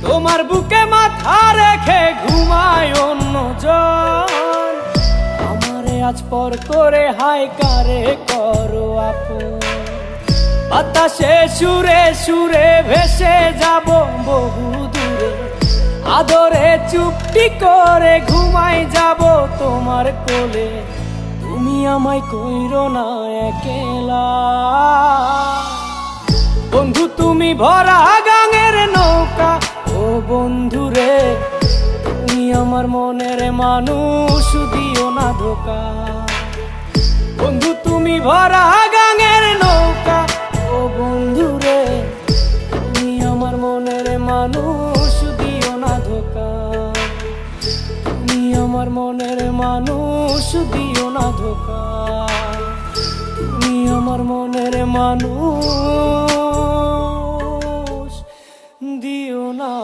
তোমার বুকে মাথা রেখে ঘুমায় অন্যজন, আমারে আজ পর করে হায় কারে করো আপন। বাতাসে সুরে সুরে ভেসে যাব বহু দূরে, আদরে চুপটি করে ঘুমাই যাব তোমার কোলে। তুমি আমায় কইরো না একলা বন্ধু, তুমি ভরা গাঙের নৌকা। ও বন্ধু রে, তুমি আমার মনের মানুষ, দিও না ধোকা। বন্ধু তুমি ভরা গাঙের নৌকা। ও বন্ধু রে, তুমি আমার মনের মানুষ, দিও না ধোকা। তুমি আমার মনের মানুষ, দিও না ধোকা। তুমি আমার মনের মানুষ, দিও না।